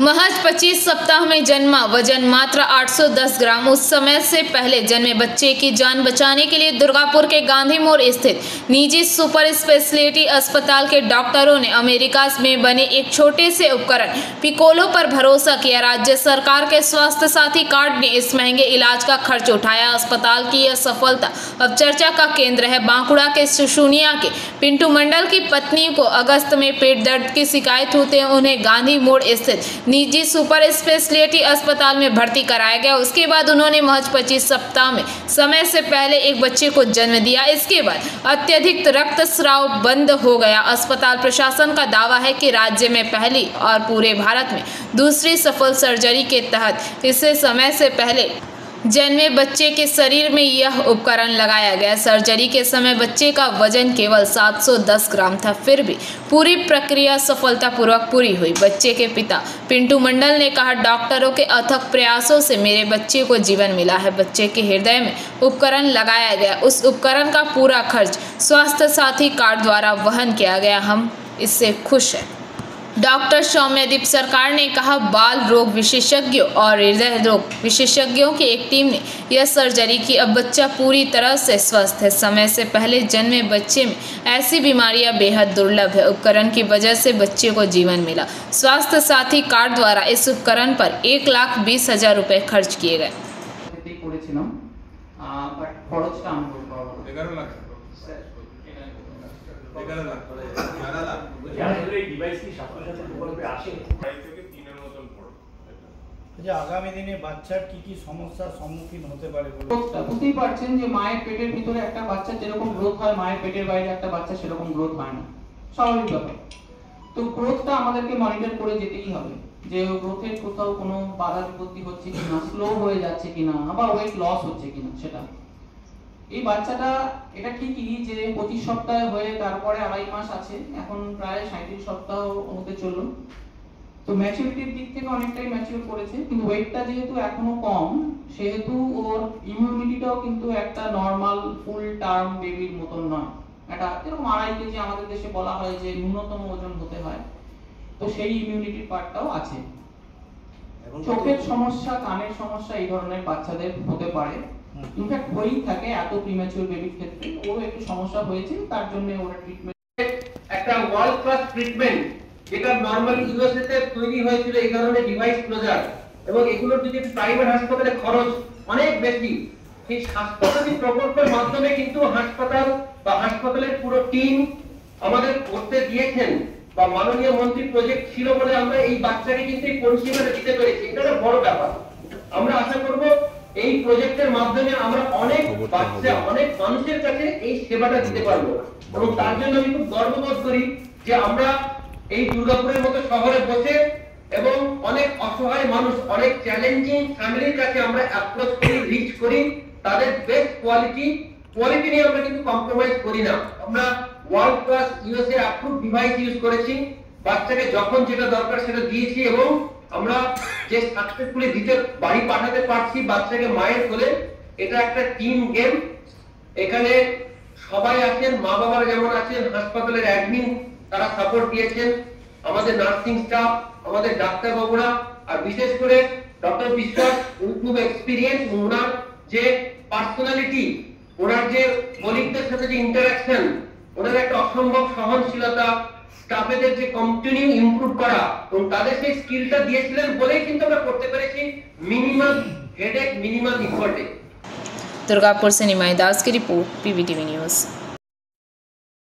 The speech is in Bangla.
महज 25 सप्ताह में जन्मा, वजन मात्र 810 ग्राम। उस समय से पहले जन्मे बच्चे की जान बचाने के लिए दुर्गापुर के गांधी मोड़ स्थित निजी सुपर स्पेशलिटी अस्पताल के डॉक्टरों ने अमेरिका में बने एक छोटे से उपकरण पिकोलो पर भरोसा किया। राज्य सरकार के स्वास्थ्य साथी कार्ड ने इस महंगे इलाज का खर्च उठाया। अस्पताल की यह सफलता अब चर्चा का केंद्र है। बांकुड़ा के सुशुनिया के पिंटू मंडल की पत्नी को अगस्त में पेट दर्द की शिकायत होते उन्हें गांधी मोड़ स्थित निजी सुपर स्पेशलिटी अस्पताल में भर्ती कराया गया। उसके बाद उन्होंने महज 25 सप्ताह में समय से पहले एक बच्चे को जन्म दिया। इसके बाद अत्यधिक रक्तस्राव बंद हो गया। अस्पताल प्रशासन का दावा है कि राज्य में पहली और पूरे भारत में दूसरी सफल सर्जरी के तहत इसे समय से पहले जन्मे बच्चे के शरीर में यह उपकरण लगाया गया। सर्जरी के समय बच्चे का वजन केवल 710 ग्राम था, फिर भी पूरी प्रक्रिया सफलतापूर्वक पूरी हुई। बच्चे के पिता पिंटू मंडल ने कहा, डॉक्टरों के अथक प्रयासों से मेरे बच्चे को जीवन मिला है। बच्चे के हृदय में उपकरण लगाया गया। उस उपकरण का पूरा खर्च स्वास्थ्य साथी कार्ड द्वारा वहन किया गया। हम इससे खुश हैं। डॉक्टर सौम्यदीप सरकार ने कहा, बाल रोग विशेषज्ञों और हृदय रोग विशेषज्ञों की एक टीम ने यह सर्जरी की। अब बच्चा पूरी तरह से स्वस्थ है। समय से पहले जन्मे बच्चे में ऐसी बीमारियां बेहद दुर्लभ है। उपकरण की वजह से बच्चे को जीवन मिला। स्वास्थ्य साथी कार्ड द्वारा इस उपकरण पर 1,20,000 रुपए खर्च किए गए। আগামী দিনে বাচ্চার কি সমস্যার সম্মুখীন হতে পারে বুঝতেই পারছেন যে মায়ের পেটের ভিতরে একটা বাচ্চা যেরকম গ্রোথ হয়, মায়ের পেটের বাইরে একটা বাচ্চা সেরকম গ্রোথ হয় না, স্বাভাবিক ব্যাপার। তো গ্রোথটা আমাদেরকে মনিটর করে যেতেই হবে যে গ্রোথের কোথাও কোনো বাধা বিপত্তি হচ্ছে কিনা, স্লো হয়ে যাচ্ছে কিনা, আবার ওয়েট লস হচ্ছে কিনা। সেটা এই বাচ্চাটা এটা ঠিকই যে 25 সপ্তাহ হয়ে তারপরে 2.5 মাস আছে, এখন প্রায় 37 সপ্তাহ হতে চললো। তো ম্যাচুরিটির দিক থেকে অনেকটাই ম্যাচিউর করেছে, কিন্তু ওয়েটটা যেহেতু এখনো কম সেহেতু ওর ইমিউনিটিটাও কিন্তু একটা নরমাল ফুল টার্ম বেবির মতন নয়। এটা এরকম 2.5 কেজি আমাদের দেশে বলা হয় যে ন্যূনতম ওজন হতে হয়, তো সেই ইমিউনিটির পার্টটাও আছে। চোখের সমস্যা, কানের সমস্যা এই ধরনের বাচ্চাদের হতে পারে, ইনফ্যাক্ট হয়েই থাকে এত প্রিম্যাচুর বেবির ক্ষেত্রে। ওর একটু সমস্যা হয়েছে, তার জন্য ওরা ট্রিটমেন্ট, একটা ওয়ার্ল্ড ক্লাস ট্রিটমেন্ট যেটা নরমালি ইউএসএ তে তৈরি হয়েছিল এই ধরনের ডিভাইস ক্লোজার, এবং এগুলোর যদি প্রাইভেট হাসপাতালে খরচ অনেক বেশি, সেই স্বাস্থ্যসাথী প্রকল্পের মাধ্যমে কিন্তু হাসপাতাল বা হাসপাতালের পুরো টিম আমাদের করতে দিয়েছেন, বা মাননীয় মন্ত্রী প্রজেক্ট ছিল বলে আমরা এই বাচ্চাকে কিন্তু এই পরিষেবাটা দিতে পেরেছি। এটা একটা বড় ব্যাপার। আমরা আশা করব এই প্রজেক্টের মাধ্যমে আমরা অনেক বাচ্চা, অনেক মানুষের কাছে এই সেবাটা দিতে পারবো, এবং তার জন্য আমি খুব গর্ববোধ করি যে আমরা এই দুর্গাপুরের মতো শহরে বসে এবং অনেক অসহায় মানুষ, অনেক চ্যালেঞ্জিং ফ্যামিলির কাছে আমরা অ্যাপ্রোচ করি, রিচ করি, তাদের বেস্ট কোয়ালিটি নিয়ে আমরা কিন্তু কম্প্রোমাইজ করি না। আমরা world class USA approve device use করেছি, বাচ্চাকে যখন যেটা দরকার সেটা দিয়েছি, এবং আমরা যে সাকসেসফুলি দিতে বাড়ি পাঠাতে পারছি বাচ্চাকে মায়ের কোলে। এটা একটা টিম গেম। এখানে সবাই আছেন, মা বাবারা যেমন আছেন, হাসপাতালের অ্যাডমিন তারা সাপোর্ট দিয়েছেন, আমাদের নার্সিং স্টাফ, আমাদের ডাক্তার বাবুরা, আর বিশেষ করে ডক্টর বিশ্বাস খুব এক্সপিরিয়েন্স। ওনার যে পার্সোনালিটি, ওনার যে কলিগদের সাথে যে ইন্টারাকশন, ওনার একটা অসম্ভব সহনশীলতা, স্টাফেদের যে কন্টিনিউ ইমপ্রুভ করা, এবং তাদের সেই স্কিলটা দিয়েছিলেন বলেই কিন্তু আমরা করতে পেরেছি মিনিমাম হেডেক, মিনিমাম ইফোর্টে। दुर्गापुर से निमाई दास की रिपोर्ट, पीवीटीवी न्यूज।